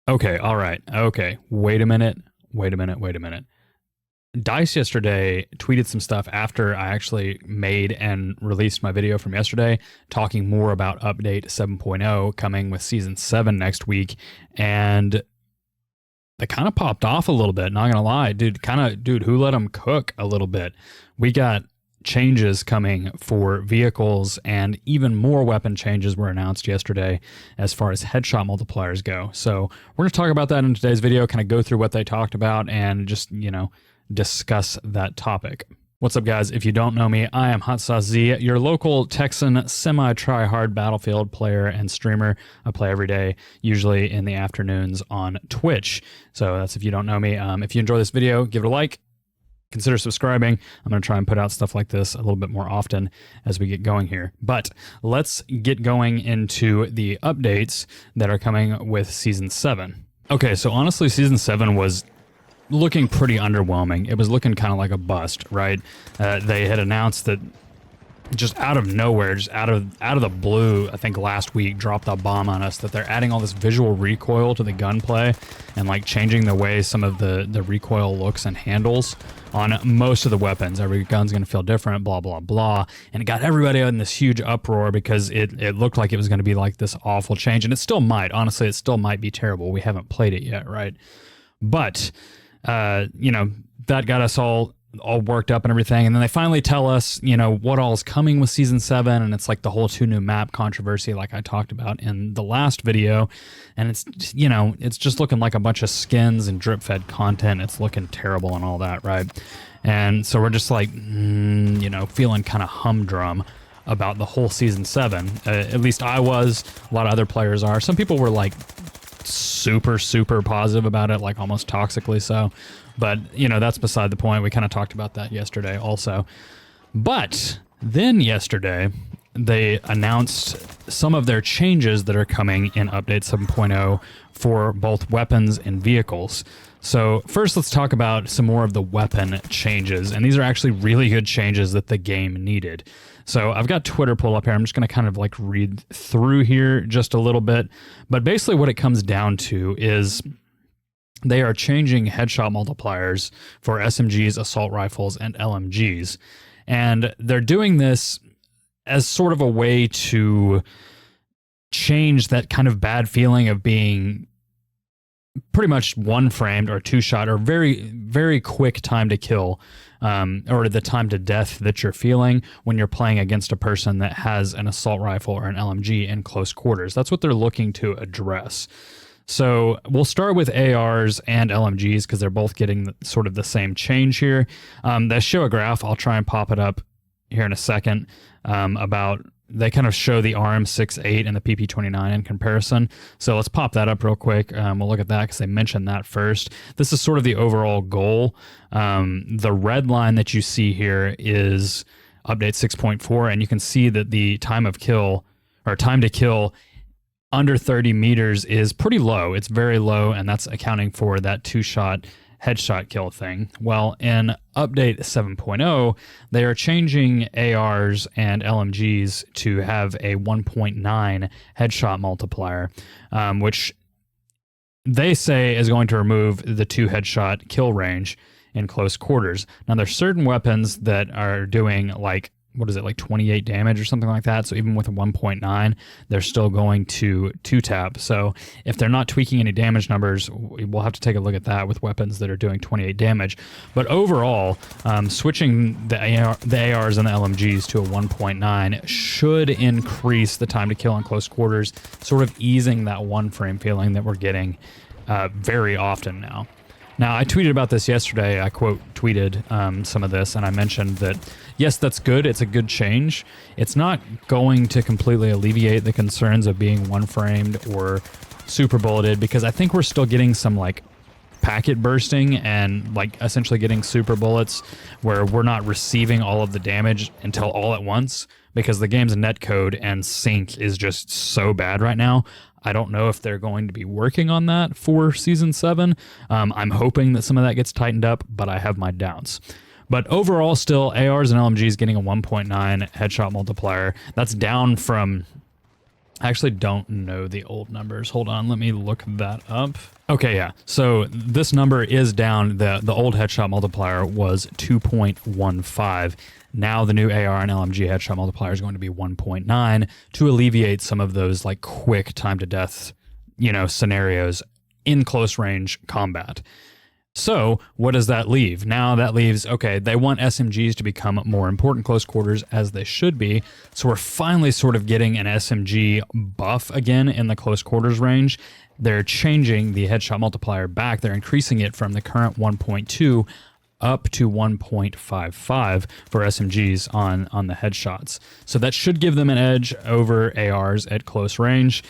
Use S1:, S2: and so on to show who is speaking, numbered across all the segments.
S1: Okay, all right. Okay, wait a minute. Wait a minute. Wait a minute. Dice yesterday tweeted some stuff after I actually made and released my video from yesterday, talking more about update 7.0 coming with season 7 next week. And they kind of popped off a little bit, not gonna lie. Dude, who let them cook a little bit? We got changes coming for vehicles, and even more weapon changes were announced yesterday as far as headshot multipliers go. So we're going to talk about that in today's video, kind of go through what they talked about and just, discuss that topic. What's up, guys? If you don't know me, I am HotSauceZee, your local Texan semi-try-hard Battlefield player and streamer. I play every day, usually in the afternoons on Twitch. So that's if you don't know me. If you enjoy this video, give it a like. Consider subscribing. I'm going to try and put out stuff like this a little bit more often as we get going here. But let's get going into the updates that are coming with Season 7. Okay, so honestly, Season 7 was looking pretty underwhelming. It was looking kind of like a bust, right? They had announced that just out of nowhere, just out of the blue, I think last week, dropped a bomb on us that they're adding all this visual recoil to the gunplay and like changing the way some of the recoil looks and handles on most of the weapons. Every gun's going to feel different, blah, blah, blah. And it got everybody in this huge uproar because it looked like it was going to be like this awful change. And it still might. Honestly, it still might be terrible. We haven't played it yet, right? But, that got us all worked up and everything, and then they finally tell us what all is coming with season 7, and it's like the whole 2 new map controversy like I talked about in the last video, and it's it's just looking like a bunch of skins and drip fed content. It's looking terrible and all that, right? And so we're just like feeling kind of humdrum about the whole season 7. At least I was. A lot of other players are. Some people were like super positive about it, like almost toxically so. But, that's beside the point. We kind of talked about that yesterday also. But then yesterday, they announced some of their changes that are coming in Update 7.0 for both weapons and vehicles. So first, let's talk about some more of the weapon changes. And these are actually really good changes that the game needed. So I've got Twitter pulled up here. I'm just going to kind of like read through here just a little bit. But basically what it comes down to is they are changing headshot multipliers for SMGs, assault rifles, and LMGs. And they're doing this as sort of a way to change that kind of bad feeling of being pretty much one-framed or two-shot or very, very quick time to kill, or the time to death that you're feeling when you're playing against a person that has an assault rifle or an LMG in close quarters. That's what they're looking to address. So we'll start with ARs and LMGs because they're both getting sort of the same change here. They show a graph. I'll try and pop it up here in a second about they kind of show the RM68 and the PP29 in comparison. So let's pop that up real quick. We'll look at that because they mentioned that first. This is sort of the overall goal. The red line that you see here is update 6.4, and you can see that the time to kill under 30 meters is pretty low. It's very low, and that's accounting for that 2-shot headshot kill thing. Well, in update 7.0, they are changing ARs and LMGs to have a 1.9 headshot multiplier, which they say is going to remove the 2 headshot kill range in close quarters. Now, there's certain weapons that are doing like 28 damage or something like that. So even with a 1.9, they're still going to 2-tap. So if they're not tweaking any damage numbers, we'll have to take a look at that with weapons that are doing 28 damage. But overall, switching the ARs and the LMGs to a 1.9 should increase the time to kill in close quarters, sort of easing that one-frame feeling that we're getting very often now. Now, I tweeted about this yesterday. I quote tweeted some of this, and I mentioned that, yes, that's good. It's a good change. It's not going to completely alleviate the concerns of being one-framed or super bulleted, because I think we're still getting some, like, packet bursting and, like, essentially getting super bullets where we're not receiving all of the damage until all at once, because the game's netcode and sync is just so bad right now. I don't know if they're going to be working on that for Season 7. I'm hoping that some of that gets tightened up, but I have my doubts. But overall, still, ARs and LMGs getting a 1.9 headshot multiplier. That's down from I actually don't know the old numbers. Hold on, let me look that up. Okay, yeah. So this number is down. The old headshot multiplier was 2.15. Now the new AR and LMG headshot multiplier is going to be 1.9 to alleviate some of those like quick time to death, scenarios in close range combat. So what does that leave? Now that leaves, okay, they want SMGs to become more important close quarters, as they should be. So we're finally sort of getting an SMG buff again in the close quarters range. They're changing the headshot multiplier back. They're increasing it from the current 1.2 up to 1.55 for SMGs on the headshots. So that should give them an edge over ARs at close range.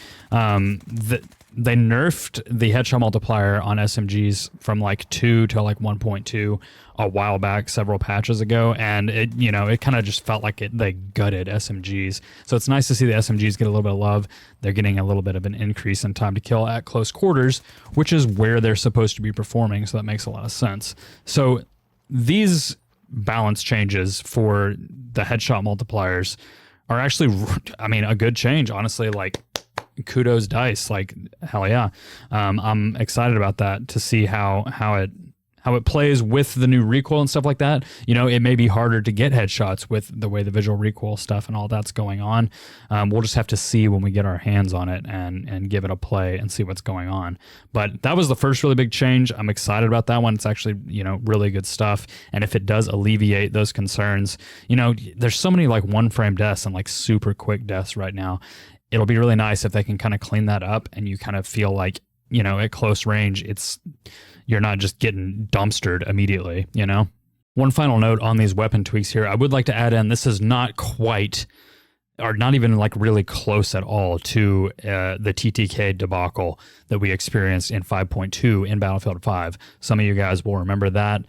S1: They nerfed the headshot multiplier on SMGs from like 2 to like 1.2 a while back, several patches ago, and it kind of just felt like they gutted SMGs. So it's nice to see the SMGs get a little bit of love. They're getting a little bit of an increase in time to kill at close quarters, which is where they're supposed to be performing, so that makes a lot of sense. So these balance changes for the headshot multipliers are actually, a good change, honestly. Like, kudos DICE, like, hell yeah. I'm excited about that, to see how it plays with the new recoil and stuff like that. It may be harder to get headshots with the way the visual recoil stuff and all that's going on. We'll just have to see when we get our hands on it and give it a play and see what's going on. But that was the first really big change. I'm excited about that one. It's actually, really good stuff. And if it does alleviate those concerns, there's so many like one frame deaths and like super quick deaths right now. It'll be really nice if they can kind of clean that up and you kind of feel like, at close range, you're not just getting dumpstered immediately, One final note on these weapon tweaks here. I would like to add in, this is not quite, or not even like really close at all to the TTK debacle that we experienced in 5.2 in Battlefield 5. Some of you guys will remember that.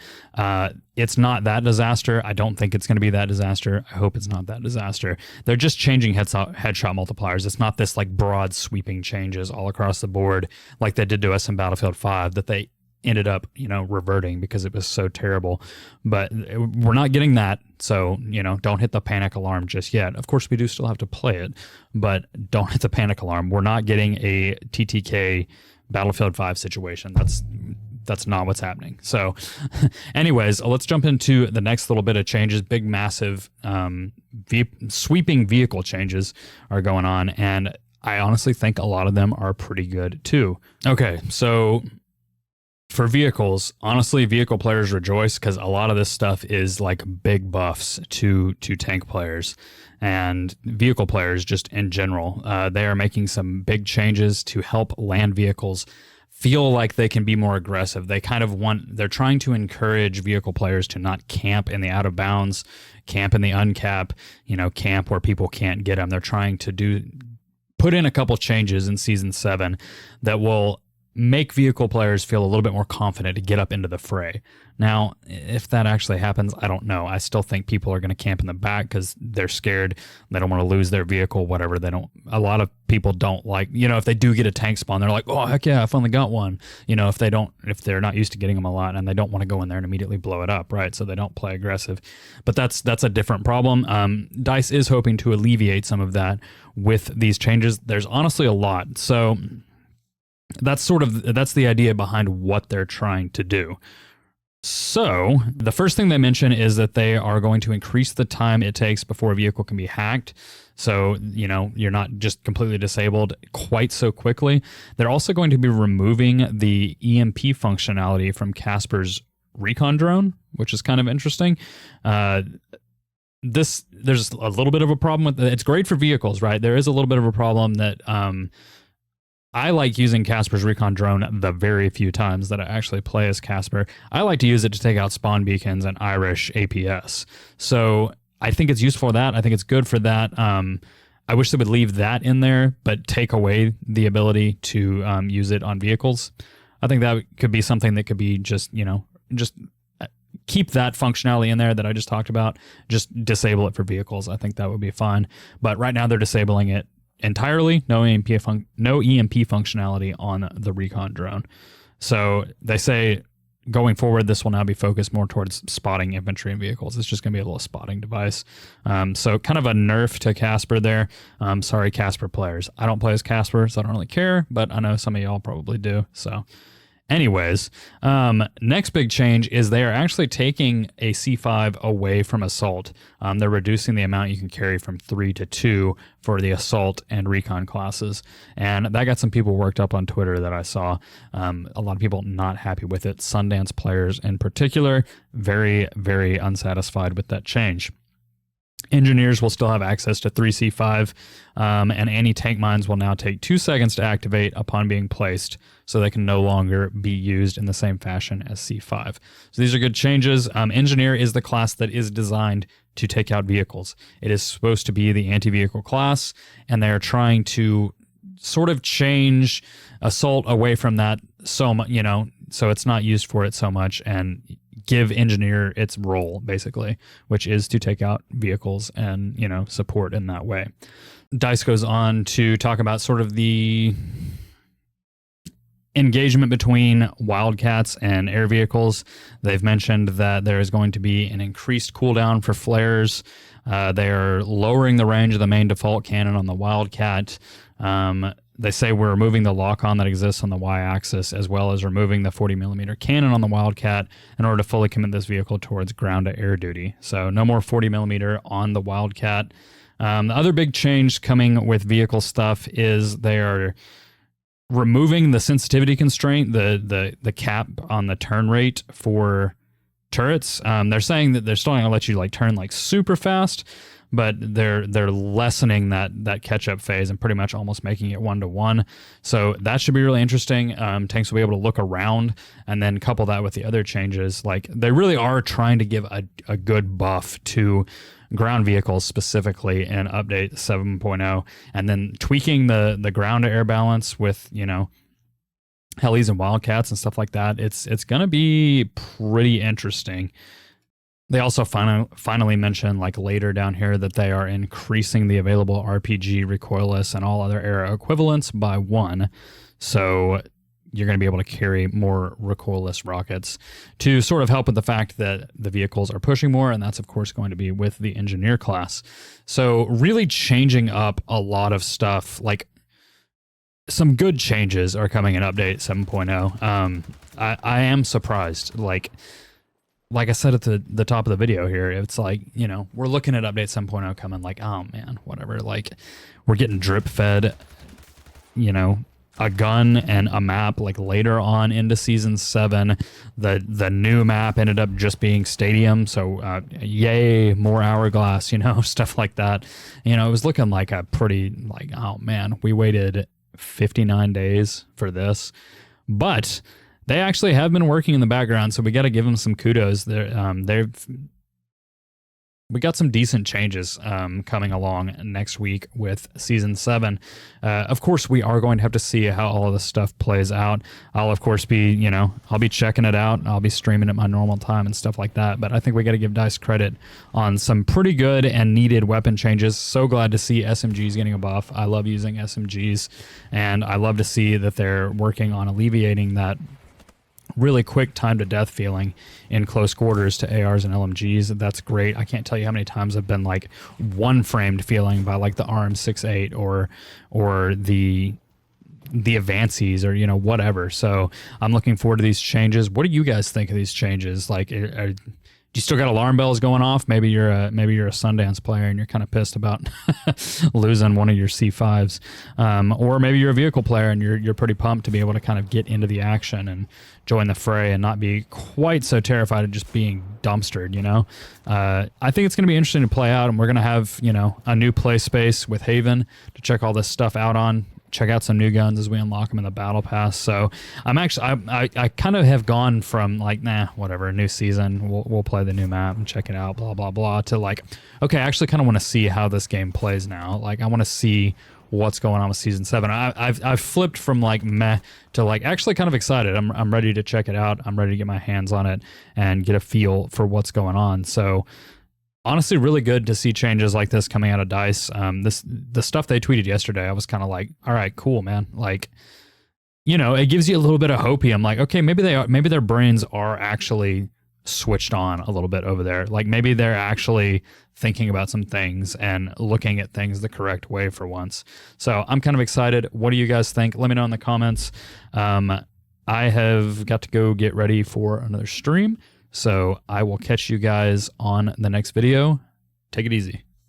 S1: It's not that disaster. I don't think it's going to be that disaster. I hope it's not that disaster. They're just changing headshot multipliers. It's not this like broad sweeping changes all across the board like they did to us in Battlefield 5 that they ended up, reverting because it was so terrible. But we're not getting that. So, don't hit the panic alarm just yet. Of course, we do still have to play it, but don't hit the panic alarm. We're not getting a TTK Battlefield 5 situation. That's not what's happening. So anyways, let's jump into the next little bit of changes. Big, massive, sweeping vehicle changes are going on. And I honestly think a lot of them are pretty good too. Okay, so for vehicles, honestly, vehicle players rejoice because a lot of this stuff is like big buffs to tank players and vehicle players just in general. They are making some big changes to help land vehicles feel like they can be more aggressive. They're trying to encourage vehicle players to not camp in the out of bounds, camp in the uncap, camp where people can't get them. They're trying to put in a couple changes in Season 7 that will make vehicle players feel a little bit more confident to get up into the fray. Now, if that actually happens, I don't know. I still think people are going to camp in the back because they're scared. They don't want to lose their vehicle, whatever. A lot of people don't like, if they do get a tank spawn, they're like, oh, heck yeah, I finally got one. If they're not used to getting them a lot and they don't want to go in there and immediately blow it up, right? So they don't play aggressive. But that's a different problem. DICE is hoping to alleviate some of that with these changes. There's honestly a lot. So that's the idea behind what they're trying to do. So the first thing they mention is that they are going to increase the time it takes before a vehicle can be hacked. So, you're not just completely disabled quite so quickly. They're also going to be removing the EMP functionality from Casper's recon drone, which is kind of interesting. There's a little bit of a problem with it. It's great for vehicles, right? There is a little bit of a problem that, I like using Casper's recon drone the very few times that I actually play as Casper. I like to use it to take out spawn beacons and Irish APS. So I think it's useful for that. I think it's good for that. I wish they would leave that in there, but take away the ability to use it on vehicles. I think that could be something that could be just keep that functionality in there that I just talked about. Just disable it for vehicles. I think that would be fine. But right now they're disabling it entirely. No EMP functionality on the recon drone. So they say going forward, this will now be focused more towards spotting infantry and vehicles. It's just going to be a little spotting device. So kind of a nerf to Casper there. Sorry, Casper players. I don't play as Casper, so I don't really care, but I know some of y'all probably do. So anyways, next big change is they are actually taking a C5 away from Assault. They're reducing the amount you can carry from 3 to 2 for the Assault and Recon classes. And that got some people worked up on Twitter that I saw. A lot of people not happy with it. Sundance players in particular, very, very unsatisfied with that change. Engineers will still have access to 3C5, and anti-tank mines will now take 2 seconds to activate upon being placed, so they can no longer be used in the same fashion as C5. So these are good changes. Engineer is the class that is designed to take out vehicles. It is supposed to be the anti-vehicle class, and they are trying to sort of change Assault away from that so much, so it's not used for it so much, and give Engineer its role, basically, which is to take out vehicles and, support in that way. DICE goes on to talk about sort of the engagement between Wildcats and air vehicles. They've mentioned that there is going to be an increased cooldown for flares. They are lowering the range of the main default cannon on the Wildcat. They say we're removing the lock-on that exists on the Y-axis, as well as removing the 40mm cannon on the Wildcat in order to fully commit this vehicle towards ground-to-air duty. So no more 40mm on the Wildcat. The other big change coming with vehicle stuff is they are removing the sensitivity constraint, the cap on the turn rate for turrets. They're saying that they're still going to let you turn super fast, but they're lessening that catch-up phase and pretty much almost making it 1-to-1. So that should be really interesting. Tanks will be able to look around, and then couple that with the other changes. They really are trying to give a good buff to ground vehicles specifically in update 7.0, and then tweaking the ground-to-air balance with, helis and Wildcats and stuff like that. It's going to be pretty interesting. They also finally mention later down here that they are increasing the available RPG, recoilless, and all other era equivalents by 1. So you're going to be able to carry more recoilless rockets to sort of help with the fact that the vehicles are pushing more, and that's of course going to be with the Engineer class. So really changing up a lot of stuff. Some good changes are coming in update 7.0. I am surprised. Like I said at the top of the video here, it's we're looking at update 7.0 coming oh man, whatever. We're getting drip fed, a gun and a map later on into season 7. The new map ended up just being stadium. So yay, more hourglass, stuff like that. It was looking like a pretty oh man, we waited 59 days for this, but they actually have been working in the background, so we got to give them some kudos. We got some decent changes coming along next week with Season 7. Of course, we are going to have to see how all of this stuff plays out. I'll, of course, be, I'll be checking it out. I'll be streaming at my normal time and stuff like that. But I think we got to give DICE credit on some pretty good and needed weapon changes. So glad to see SMGs getting a buff. I love using SMGs, and I love to see that they're working on alleviating that really quick time to death feeling in close quarters to ARs and LMGs. That's great. I can't tell you how many times I've been one framed feeling by the RM68 or the Avances or whatever. So I'm looking forward to these changes. What do you guys think of these changes? You still got alarm bells going off? Maybe you're a Sundance player and you're kind of pissed about losing one of your C5s, or maybe you're a vehicle player and you're pretty pumped to be able to kind of get into the action and join the fray and not be quite so terrified of just being dumpstered. I think it's going to be interesting to play out, and we're going to have a new play space with Haven to check all this stuff out on. Check out some new guns as we unlock them in the battle pass. So I'm actually I kind of have gone from nah, whatever, new season, we'll play the new map and check it out, blah blah blah, to okay, I actually kind of want to see how this game plays now. I want to see what's going on with season 7. I've flipped from meh to actually kind of excited. I'm ready to check it out. I'm ready to get my hands on it and get a feel for what's going on. So honestly, really good to see changes like this coming out of DICE. The stuff they tweeted yesterday, I was kind of all right, cool, man. you know, it gives you a little bit of hope. I'm like, okay, maybe their brains are actually switched on a little bit over there. Like maybe they're actually thinking about some things and looking at things the correct way for once. So I'm kind of excited. What do you guys think? Let me know in the comments. I have got to go get ready for another stream. So I will catch you guys on the next video. Take it easy.